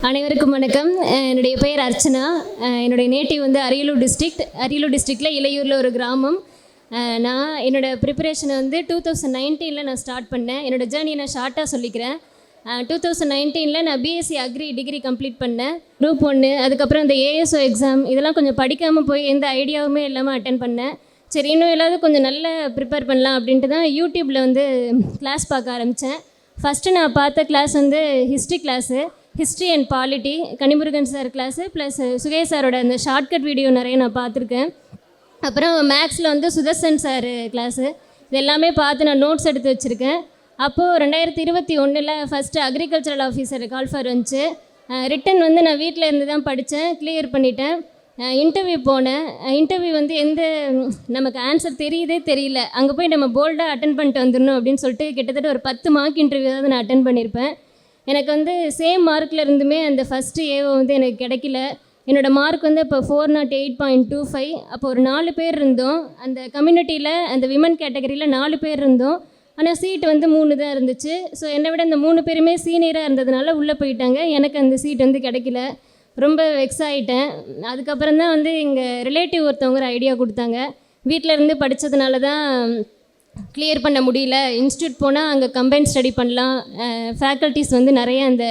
அனைவருக்கும் வணக்கம். என்னுடைய பெயர் அர்ச்சனா. என்னுடைய நேட்டிவ் வந்து அரியலூர் டிஸ்ட்ரிக்டில் இளையூரில் ஒரு கிராமம். நான் என்னோடய ப்ரிப்பரேஷனை வந்து 2019 நான் ஸ்டார்ட் பண்ணேன். என்னோடய ஜேர்னி நான் ஷார்ட்டாக சொல்லிக்கிறேன். 2019 நான் பிஎஸ்சி அக்ரி டிகிரி கம்ப்ளீட் பண்ணேன். குரூப் 1, அதுக்கப்புறம் இந்த ஏஎஸ்ஓ எக்ஸாம் இதெல்லாம் கொஞ்சம் படிக்காமல் போய் எந்த ஐடியாவுமே இல்லாமல் அட்டென்ட் பண்ணேன். சரி, இன்னும் எல்லாரும் கொஞ்சம் நல்லா ப்ரிப்பேர் பண்ணலாம் அப்படின்ட்டு தான் யூடியூப்பில் வந்து கிளாஸ் பார்க்க ஆரம்பித்தேன். ஃபஸ்ட்டு நான் பார்த்த கிளாஸ் வந்து history and polity, Kanimurugan sir class plus Sukesh சாரோட அந்த ஷார்ட்கட் வீடியோ நிறைய நான் பார்த்துருக்கேன். அப்புறம் மேக்ஸில் வந்து சுதர்சன் சார் கிளாஸு, இது எல்லாமே பார்த்து நான் நோட்ஸ் எடுத்து வச்சுருக்கேன். அப்போது 2021 ஃபஸ்ட்டு அக்ரிகல்ச்சரல் ஆஃபீஸர் கால்ஃபர் வந்துச்சு. ரிட்டன் வந்து நான் வீட்டில் இருந்து தான் படித்தேன், கிளியர் பண்ணிட்டேன். இன்டர்வியூ போனேன். இன்டர்வியூ வந்து எந்த நமக்கு ஆன்சர் தெரியல. அங்கே போய் நம்ம போல்டாக அட்டன் பண்ணிட்டு வந்துடணும் அப்படின்னு சொல்லிட்டு கிட்டத்தட்ட ஒரு 10 மார்க் இன்டர்வியூ தான் நான் அட்டன் பண்ணியிருப்பேன். எனக்கு வந்து சேம் மார்க்கில் இருந்துமே அந்த ஃபஸ்ட்டு ஏவோ வந்து எனக்கு கிடைக்கல. என்னோடய மார்க் வந்து இப்போ 408.25. அப்போ ஒரு 4 பேர் இருந்தோம் அந்த கம்யூனிட்டியில், அந்த விமன் கேட்டகரியில் 4 பேர் இருந்தோம். ஆனால் சீட்டு வந்து 3 தான் இருந்துச்சு. ஸோ என்னை விட இந்த 3 பேருமே சீனியராக இருந்ததுனால உள்ளே போயிட்டாங்க. எனக்கு அந்த சீட் வந்து கிடைக்கல. ரொம்ப வெக்ஸ் ஆகிட்டேன். அதுக்கப்புறம் தான் வந்து எங்கள் ரிலேட்டிவ் ஒருத்தவங்க ஒரு ஐடியா கொடுத்தாங்க. வீட்டில் இருந்து படித்ததுனால தான் கிளியர் பண்ண முடியல, இன்ஸ்டியூட் போனால் அங்கே கம்பைன் ஸ்டடி பண்ணலாம், ஃபேக்கல்ட்டிஸ் வந்து நிறைய அந்த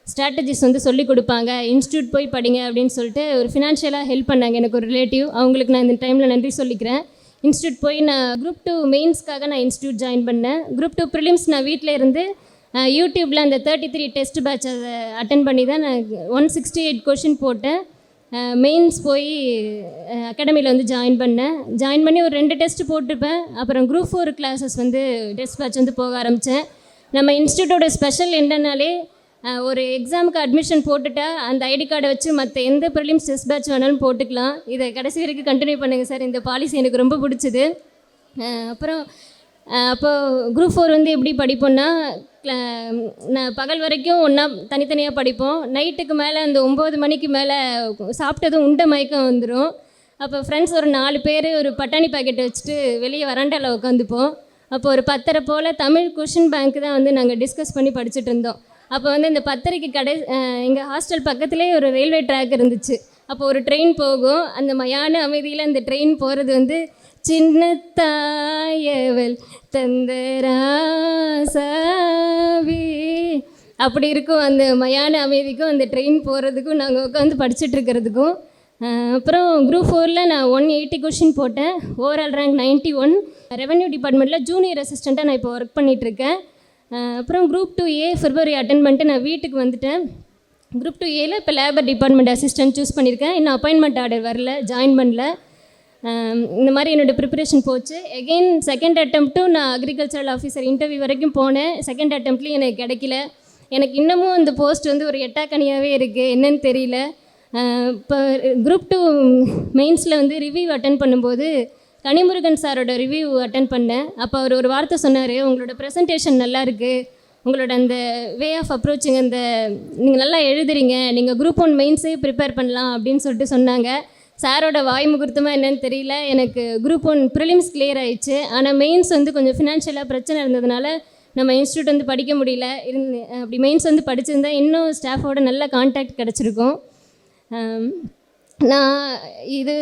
ஸ்ட்ராட்டஜிஸ் வந்து சொல்லிக் கொடுப்பாங்க, இன்ஸ்டியூட் போய் படிங்க அப்படின்னு சொல்லிட்டு ஒரு ஃபினான்ஷியலாக ஹெல்ப் பண்ணாங்க எனக்கு ஒரு ரிலேட்டிவ். அவங்களுக்கு நான் இந்த டைமில் நன்றி சொல்லிக்கிறேன். இன்ஸ்டியூட் போய் நான் குரூப் 2 மெயின்ஸ்க்காக நான் இன்ஸ்டியூட் ஜாயின் பண்ணேன். குரூப் 2 ப்ரிலிம்ஸ் நான் வீட்டில் இருந்து யூடியூப்பில் அந்த 33 டெஸ்ட் பேட்ச் அதை அட்டன் பண்ணி தான் நான் 168 கொஷின் போட்டேன். மெயின்ஸ் போய் அகாடமியில் வந்து ஜாயின் பண்ணி ஒரு 2 டெஸ்ட்டு போட்டிருப்பேன். அப்புறம் குரூப் 4 கிளாஸஸ் வந்து டெஸ்ட் பேட்ச் வந்து போக ஆரம்பித்தேன். நம்ம இன்ஸ்டியூட்டோட ஸ்பெஷல் என்னன்னாலே ஒரு எக்ஸாமுக்கு அட்மிஷன் போட்டுட்டா அந்த ஐடி கார்டை வச்சு மற்ற எந்த ப்ரிலிம்ஸ் டெஸ்ட் பேட்ச் வேணாலும் போட்டுக்கலாம். இதை கடைசி வரைக்கும் கண்டினியூ பண்ணுங்கள் சார். இந்த பாலிசி எனக்கு ரொம்ப பிடிச்சிது. அப்புறம் அப்போது குரூப் 4 வந்து எப்படி படிப்போன்னா, நான் பகல் வரைக்கும் ஒன்றா தனித்தனியாக படிப்போம். நைட்டுக்கு மேலே அந்த 9 மணிக்கு மேலே சாப்பிட்டதும் உண்ட மயக்கம் வந்துடும். அப்போ ஃப்ரெண்ட்ஸ் ஒரு 4 பேர் ஒரு பட்டாணி பாக்கெட்டை வச்சுட்டு வெளியே வராண்டாவில் உட்காந்துப்போம். அப்போ ஒரு 10:30 போல் தமிழ் கொஷின் பேங்க் தான் வந்து நாங்கள் டிஸ்கஸ் பண்ணி படிச்சுட்டு இருந்தோம். அப்போ வந்து இந்த 10:30க்கு எங்கள் ஹாஸ்டல் பக்கத்துலேயே ஒரு ரயில்வே ட்ராக் இருந்துச்சு. அப்போ ஒரு ட்ரெயின் போகும். அந்த மயான அமைதியில் அந்த ட்ரெயின் போகிறது வந்து சின்ன தாயவள் தந்தராசாவி அப்படி இருக்கும். அந்த மயான அமைதிக்கும் அந்த ட்ரெயின் போகிறதுக்கும் நாங்கள் உட்காந்து படிச்சுட்டு இருக்கிறதுக்கும். அப்புறம் குரூப் 4 நான் 180 கொஷின் போட்டேன். Overall rank 91. ரெவென்யூ டிபார்ட்மெண்ட்டில் ஜூனியர் அசிஸ்டண்ட்டாக நான் இப்போ ஒர்க் பண்ணிகிட்ருக்கேன். அப்புறம் குரூப் 2A ஃபெப்ரவரி அட்டன் பண்ணிட்டு நான் வீட்டுக்கு வந்துட்டேன். குரூப் 2Aவில் இப்போ லேபர் டிபார்ட்மெண்ட் அசிஸ்டன்ட் சூஸ் பண்ணியிருக்கேன். இன்னும் அப்பாயின்மெண்ட் ஆர்டர் வரல, ஜாயின் பண்ணல. இந்த மாதிரி என்னோடய ப்ரிப்பரேஷன் போச்சு. எகெயின் செகண்ட் அட்டெம்ப்ட்டும் நான் அக்ரிகல்ச்சரல் ஆஃபீஸர் இன்டர்வியூ வரைக்கும் போனேன். செகண்ட் அட்டெம்ப்ட்லேயும் எனக்கு கிடைக்கல. எனக்கு இன்னமும் அந்த போஸ்ட் வந்து ஒரு எட்டாக்கனியாகவே இருக்குது, என்னன்னு தெரியல. இப்போ குரூப் 2 மெயின்ஸில் வந்து ரிவ்யூ அட்டன் பண்ணும்போது கனிமுருகன் சாரோட ரிவ்யூ அட்டன் பண்ணேன். அப்போ அவர் ஒரு வார்த்தை சொன்னார், உங்களோட ப்ரெசன்டேஷன் நல்லா இருக்குது, உங்களோட அந்த வே ஆஃப் அப்ரோச்சிங், அந்த நீங்கள் நல்லா எழுதுறீங்க, நீங்கள் குரூப் 1 மெயின்ஸே ப்ரிப்பேர் பண்ணலாம் அப்படின்னு சொல்லிட்டு சொன்னாங்க. சாரோட வாய் முகூர்த்தமாக என்னன்னு தெரியல, எனக்கு குரூப் 1 ப்ரிலிம்ஸ் கிளியர் ஆயிடுச்சு. ஆனால் மெயின்ஸ் வந்து கொஞ்சம் ஃபினான்ஷியலாக பிரச்சனை இருந்ததுனால நம்ம இன்ஸ்டியூட் வந்து படிக்க முடியல. அப்படி மெயின்ஸ் வந்து படிச்சிருந்தா இன்னும் ஸ்டாஃபோட நல்ல கான்டாக்ட் கிடச்சிருக்கும். நான் இது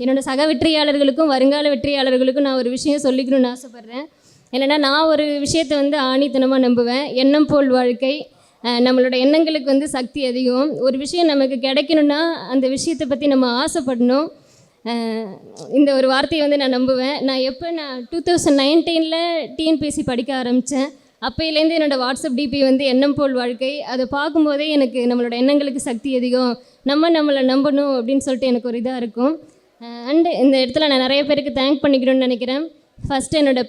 என்னோடய சக வெற்றியாளர்களுக்கும் வருங்கால வெற்றியாளர்களுக்கும் நான் ஒரு விஷயம் சொல்லிக்கணும்னு ஆசைப்பட்றேன். என்னென்னா, நான் ஒரு விஷயத்தை வந்து ஆணித்தனமாக நம்புவேன். எண்ணம் போல் வாழ்க்கை. நம்மளோட எண்ணங்களுக்கு வந்து சக்தி அதிகம். ஒரு விஷயம் நமக்கு கிடைக்கணுன்னா அந்த விஷயத்தை பற்றி நம்ம ஆசைப்படணும். இந்த ஒரு வார்த்தையை வந்து நான் நம்புவேன். நான் 2019 டிஎன்பிஎஸ்சி படிக்க ஆரம்பித்தேன். அப்போலேருந்து என்னோடய வாட்ஸ்அப் டிபி வந்து எண்ணம் போல் வாழ்க்கை. அதை பார்க்கும்போதே எனக்கு நம்மளோட எண்ணங்களுக்கு சக்தி அதிகம், நம்மளை நம்பணும் அப்படின்னு சொல்லிட்டு எனக்கு ஒரு இதாக இருக்கும். அண்டு இந்த இடத்துல நான் நிறைய பேருக்கு தேங்க் பண்ணிக்கணும்னு நினைக்கிறேன். ஃபஸ்ட்டு என்னோடய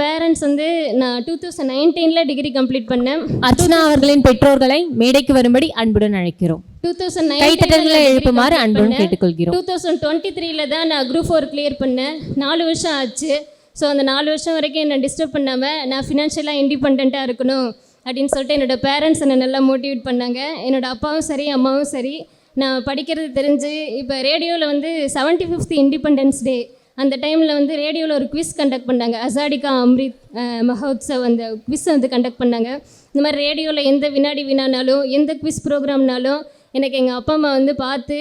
பேரண்ட்ஸ் வந்து நான் 2019 டிகிரி கம்ப்ளீட் பண்ணேன். அர்ச்சனா அவர்களின் பெற்றோர்களை மேடைக்கு வரும்படி அன்புடன் அழைக்கிறோம். 2019 எழுப்புமாறு அன்புடன் கேட்டுக்கொள்கிறோம். 2023 தான் நான் குரூப் 4 கிளியர் பண்ணேன். 4 வருஷம் ஆச்சு. ஸோ அந்த 4 வருஷம் வரைக்கும் என்னை டிஸ்டர்ப் பண்ணாமல் நான் ஃபினான்ஷியலாக இண்டிபெண்ட்டாக இருக்கணும் அப்படின்னு சொல்லிட்டு என்னோடய பேரண்ட்ஸ் என்னை நல்லா மோட்டிவேட் பண்ணாங்க. என்னோடய அப்பாவும் சரி அம்மாவும் சரி. நான் படிக்கிறது தெரிஞ்சு இப்போ ரேடியோவில் வந்து 75th இண்டிபெண்டன்ஸ் டே அந்த டைமில் வந்து ரேடியோவில் ஒரு குவிஸ் கண்டக்ட் பண்ணாங்க. அசாடிகா அம்ரித் மஹோத்சவ் அந்த குவிஸ் வந்து கண்டக்ட் பண்ணாங்க. இந்த மாதிரி ரேடியோவில் எந்த வினாடி வினானாலும் எந்த குவிஸ் ப்ரோக்ராம்னாலும் எனக்கு எங்கள் அப்பா அம்மா வந்து பார்த்து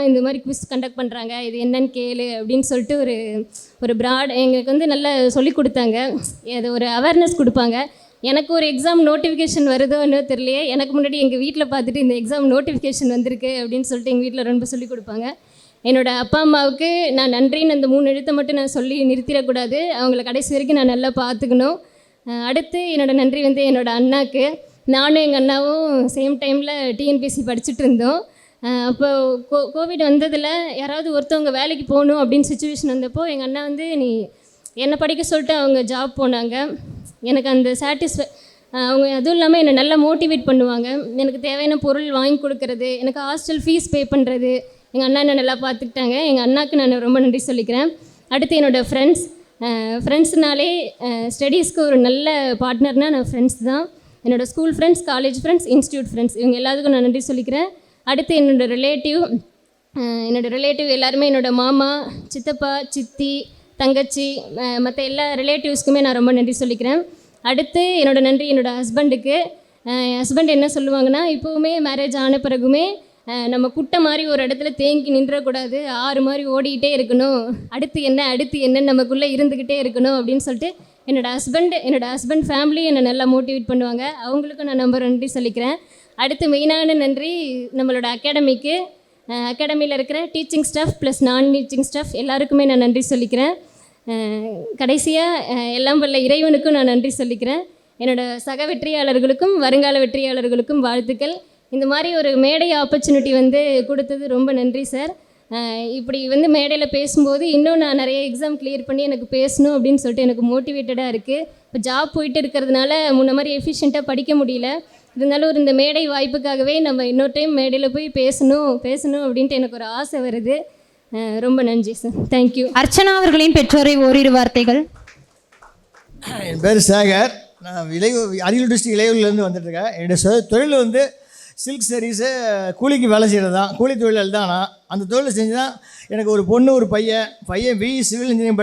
இந்த மாதிரி குவிஸ் கண்டக்ட் பண்ணுறாங்க, இது என்னன்னு கேளு அப்படின்னு சொல்லிட்டு ஒரு ப்ராட் எங்களுக்கு வந்து நல்லா சொல்லி கொடுத்தாங்க. அது ஒரு அவேர்னஸ் கொடுப்பாங்க. எனக்கு ஒரு எக்ஸாம் நோட்டிஃபிகேஷன் வருதோ இன்னும் தெரியலையே, எனக்கு முன்னாடி எங்கள் வீட்டில் பார்த்துட்டு இந்த எக்ஸாம் நோட்டிஃபிகேஷன் வந்திருக்கு அப்படின்னு சொல்லிட்டு எங்கள் வீட்டில் ரொம்ப சொல்லி கொடுப்பாங்க. என்னோடய அப்பா அம்மாவுக்கு நான் நன்றின்னு அந்த 3 எழுத்தை மட்டும் நான் சொல்லி நிறுத்திடக்கூடாது. அவங்கள கடைசி வரைக்கும் நான் நல்லா பார்த்துக்கணும். அடுத்து என்னோடய நன்றி வந்து என்னோடய அண்ணாக்கு. நானும் எங்கள் அண்ணாவும் சேம் டைமில் டிஎன்பிஎஸ்சி படிச்சுட்டு இருந்தோம். அப்போ கோவிட் வந்ததில் யாராவது ஒருத்தவங்க வேலைக்கு போகணும் அப்படின்னு சுச்சுவேஷன் வந்தப்போ எங்கள் அண்ணா வந்து நீ என்னை படிக்க சொல்லிட்டு அவங்க ஜாப் போனாங்க. எனக்கு அந்த அவங்க அதுவும் இல்லாமல் என்னை நல்லா மோட்டிவேட் பண்ணுவாங்க. எனக்கு தேவையான பொருள் வாங்கி கொடுக்கறது, எனக்கு ஹாஸ்டல் ஃபீஸ் பே பண்ணுறது எங்கள் அண்ணா என்னை நல்லா பார்த்துக்கிட்டாங்க. எங்கள் அண்ணாக்கு நான் ரொம்ப நன்றி சொல்லிக்கிறேன். அடுத்து என்னோடய ஃப்ரெண்ட்ஸ்னாலே ஸ்டடீஸ்க்கு ஒரு நல்ல பார்ட்னர்னால் நான் ஃப்ரெண்ட்ஸ் தான். என்னோடய school friends, college friends, institute friends இவங்க எல்லாத்துக்கும் நான் நன்றி சொல்லிக்கிறேன். அடுத்து என்னோடய ரிலேட்டிவ் எல்லாருமே என்னோடய மாமா, சித்தப்பா, சித்தி, தங்கச்சி, மற்ற எல்லா ரிலேட்டிவ்ஸ்க்குமே நான் ரொம்ப நன்றி சொல்லிக்கிறேன். அடுத்து என்னோடய நன்றி என்னோடய ஹஸ்பண்டுக்கு. என் ஹஸ்பண்ட் என்ன சொல்லுவாங்கன்னா, இப்போவுமே மேரேஜ் ஆன பிறகுமே நம்ம குட்டை மாதிரி ஒரு இடத்துல தேங்கி நின்றக்கூடாது, ஆறு மாதிரி ஓடிக்கிட்டே இருக்கணும், அடுத்து என்ன நமக்குள்ளே இருந்துக்கிட்டே இருக்கணும் அப்படின்னு சொல்லிட்டு என்னோடய ஹஸ்பண்ட் ஃபேமிலி என்னை நல்லா மோட்டிவேட் பண்ணுவாங்க. அவங்களுக்கும் நான் ரொம்ப நன்றி சொல்லிக்கிறேன். அடுத்து மெயினான நன்றி நம்மளோட அகாடமியில் இருக்கிற டீச்சிங் ஸ்டாஃப் ப்ளஸ் நான் டீச்சிங் ஸ்டாஃப் எல்லாருக்குமே நான் நன்றி சொல்லிக்கிறேன். கடைசியாக எல்லாம் வல்ல இறைவனுக்கும் நான் நன்றி சொல்லிக்கிறேன். என்னோடய சக வெற்றியாளர்களுக்கும் வருங்கால வெற்றியாளர்களுக்கும் வாழ்த்துக்கள். இந்த மாதிரி ஒரு மேடை ஆப்பர்ச்சுனிட்டி வந்து கொடுத்தது ரொம்ப நன்றி சார். இப்படி வந்து மேடையில் பேசும்போது இன்னும் நான் நிறைய எக்ஸாம் கிளியர் பண்ணி எனக்கு பேசணும் அப்படின்னு சொல்லிட்டு எனக்கு மோட்டிவேட்டடாக இருக்குது. இப்போ ஜாப் போயிட்டு இருக்கிறதுனால முன்ன மாதிரி எஃபிஷியண்ட்டாக படிக்க முடியல. இருந்தாலும் இந்த மேடை வாய்ப்புக்காகவே நம்ம இன்னொரு டைம் மேடையில் போய் பேசணும் அப்படின்ட்டு எனக்கு ஒரு ஆசை வருது. ரொம்ப நன்றி சார். தேங்க்யூ. அர்ச்சனா அவர்களின் பெற்றோரை ஓரிரு வார்த்தைகள். என் பேர் சேகர். நான் அரியலூர் டிஸ்ட்ரிக்ட் இளையூர்லேருந்து வந்துட்டுருக்கேன். என்னுடைய தொழில் வந்து சில்க் சாரீஸு, கூலிக்கு வேலை செய்கிறது தான், கூலி தொழில் தான். நான் அந்த தொழிலை செஞ்சு தான் எனக்கு ஒரு பொண்ணு ஒரு பையன் பிஇ சிவில் இன்ஜினியரிங்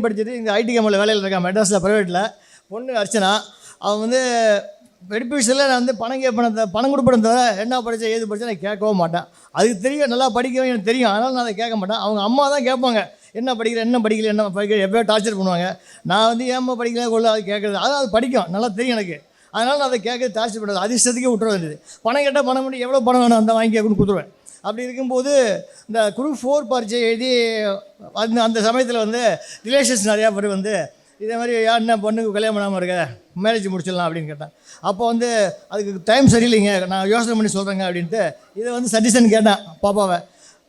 படிச்சுட்டு இங்கே ஐடி கம்பெனியில் வேலையில் இருக்கான், மெட்ராஸில் ப்ரைவேட்டில். பொண்ணு அர்ச்சனா. அவன் வந்து பெடிபிஷனில் நான் வந்து பணம் கொடுப்பேன் தவிர என்ன படித்தா ஏது படித்தா நான் கேட்கவும் மாட்டேன். அதுக்கு தெரியும், நல்லா படிக்கவும் எனக்கு தெரியும், அதனால் நான் அதை கேட்க மாட்டேன். அவங்க அம்மா தான் கேட்பாங்க, என்ன படிக்கல என்ன எப்போயோ டார்ச்சர் பண்ணுவாங்க. நான் வந்து ஏம்மா படிக்கல கொள்ள அது கேட்குறது, அது படிக்கும், நல்லா தெரியும் எனக்கு. அதனால் நான் அதை கேட்குறது டார்ச்சர் பண்ணுறது, அதிர்ஷ்டத்துக்கே விட்டுற வேண்டியது. பணம் கேட்டால் பணம் பண்ணி எவ்வளோ பணம் வேணும் அந்த வாங்கி கேட்கணும்னு கொடுத்துருவேன். அப்படி இருக்கும்போது இந்த குரூப் 4 பரீட்சை எழுதி அந்த சமயத்தில் வந்து ரிலேஷன்ஸ் நிறையா பேர் வந்து இதே மாதிரி என்ன பொண்ணுக்கு கல்யாணம் பண்ணாமல் இருக்க, மேரேஜ் முடிச்சிடலாம் அப்படின்னு கேட்டேன். அப்போ வந்து அதுக்கு டைம் சரியில்லைங்க, நான் யோசனை பண்ணி சொல்கிறேங்க அப்படின்ட்டு இதை வந்து சஜஷன் கேட்டேன் பாப்பாவை.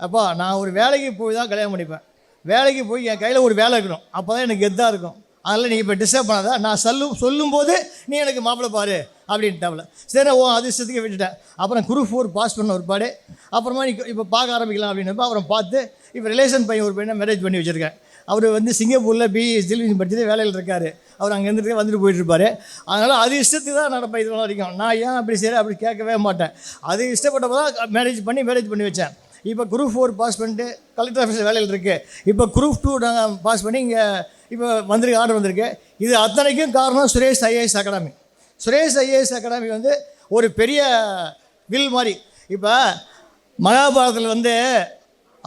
அப்பா நான் ஒரு வேலைக்கு போய் தான் கல்யாணம் பண்ணிப்பேன், வேலைக்கு போய் என் கையில் ஒரு வேலை இருக்கணும், அப்போ தான் எனக்கு கெத்தாக இருக்கும். அதனால் நீ இப்போ டிஸ்டர்ப் பண்ணாத, நான் சொல்லும்போது நீ எனக்கு மாப்பிள்ளை பாரு அப்படின்ட்டாவில். சரி அதிர்ஷ்டத்துக்கு விட்டுட்டேன். அப்புறம் குரூப் 4 பாஸ் பண்ண ஒரு பாடு. அப்புறமா நீ இப்போ பார்க்க ஆரம்பிக்கலாம் அப்படின்னப்போ அப்புறம் பார்த்து இப்போ ரிலேஷன் பையன் ஒரு பையனை மேரேஜ் பண்ணி வச்சுருக்கேன். அவர் வந்து சிங்கப்பூரில் பிஇ சிவில் படிச்சுட்டு வேலையில் இருக்கார். அவர் அங்கே இருந்துட்டு வந்துட்டு போயிட்டுருப்பார். அதனால் அது இஷ்டத்துக்கு தான் நடப்பேன் இது வரைக்கும். நான் ஏன் அப்படி சரி அப்படி கேட்கவே மாட்டேன். அது இஷ்டப்பட்டப்போ தான் மேரேஜ் பண்ணி வச்சேன். இப்போ குரூப் 4 பாஸ் பண்ணிட்டு கலெக்டர் ஆஃபீஸில் வேலையில் இருக்குது. இப்போ குரூப் 2 நாங்கள் பாஸ் பண்ணி இங்கே இப்போ ஆர்டர் வந்திருக்கு. இது அத்தனைக்கும் காரணம் Suresh IAS academy. Suresh IAS academy வந்து ஒரு பெரிய வில் மாதிரி. இப்போ மகாபாரதத்தில் வந்து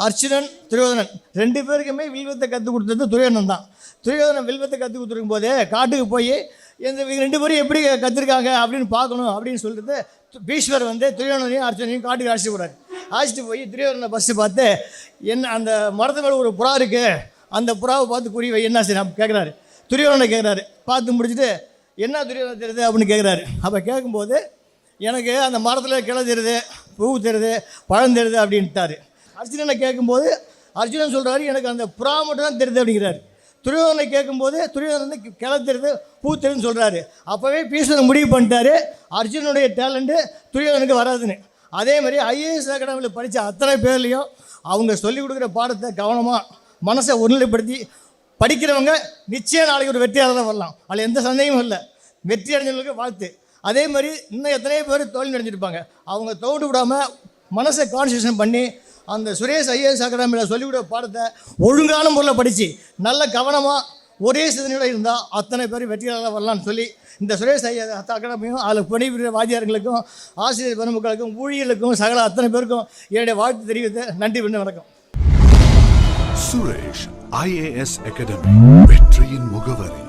அர்ச்சுனன் துரியோதனன் 2 பேருக்குமே வில்வத்தை கற்றுக் கொடுத்தது துரியோதனன் தான். துரியோதனன் வில்வத்தை கற்றுக் கொடுத்துருக்கும் போதே காட்டுக்கு போய் இந்த 2 பேரும் எப்படி கற்றுருக்காங்க அப்படின்னு பார்க்கணும் அப்படின்னு சொல்லிட்டு பீஷ்வர் வந்து துரியோதனையும் அர்ச்சுனையும் காட்டுக்கு அழைச்சிட்டு போய் துரியோதனை ஃபஸ்ட்டு பார்த்து என்ன அந்த மரத்து மேலே ஒரு புறா இருக்குது, அந்த புறாவை பார்த்து குறி வை என்ன சரி கேட்குறாரு. துரியோதனை கேட்குறாரு. பார்த்து முடிச்சுட்டு என்ன துரியோதனை தெரியுது அப்படின்னு கேட்குறாரு. அப்போ கேட்கும்போது எனக்கு அந்த மரத்தில் கிளை தெரியுது, பூ தெரியுது, பழம் தெரியுது அப்படின்ட்டாரு. அர்ஜுனனை கேட்கும்போது அர்ஜுனன் சொல்கிறாரு எனக்கு அந்த புறா மட்டும் தான் தெரியுது அப்படிங்கிறாரு. துரியோதனை கேட்கும்போது துரியோதனை வந்து கிளை தெரியுது, பூ தெரியுதுன்னு சொல்கிறாரு. அப்போவே பீஷ்மர் முடிவு பண்ணிட்டாரு அர்ஜுனனுடைய டேலண்ட்டு துரியோதனுக்கு வராதுன்னு. அதே மாதிரி ஐஏஎஸ் அகாடமியில் படித்த அத்தனை பேர்லேயும் அவங்க சொல்லிக் கொடுக்குற பாடத்தை கவனமாக மனசை ஒருநிலைப்படுத்தி படிக்கிறவங்க நிச்சயம் நாளைக்கு ஒரு வெற்றியாளர் வரலாம், அதில் எந்த சந்தேகமும் இல்லை. வெற்றி அடைஞ்சவங்களுக்கு வாழ்த்து. அதே மாதிரி இன்னும் எத்தனையோ பேர் தோல்வி அடைஞ்சிருப்பாங்க. அவங்க தோண்டு விடாமல் மனசை கான்சன்ட்ரேஷன் பண்ணி அந்த சுரேஷ் ஐஏஎஸ் அகாடமியில் சொல்லிவிட பாடத்தை ஒழுங்கான முறையில் படித்து நல்ல கவனமாக ஒரே சிந்தனையோடு இருந்தால் அத்தனை பேர் வெற்றியாளராக வரலான்னு சொல்லி இந்த சுரேஷ் ஐஏஎஸ் அகாடமியும் அதில் பணிபுரிய வாத்தியார்களுக்கும் ஆசிரியர் பெருமக்களுக்கும் ஊழியர்களுக்கும் சகல அத்தனை பேருக்கும் என்னுடைய வாழ்த்து தெரிவித்து நன்றி வணக்கம். சுரேஷ் IAS அகாடமி, வெற்றியின் முகவரி.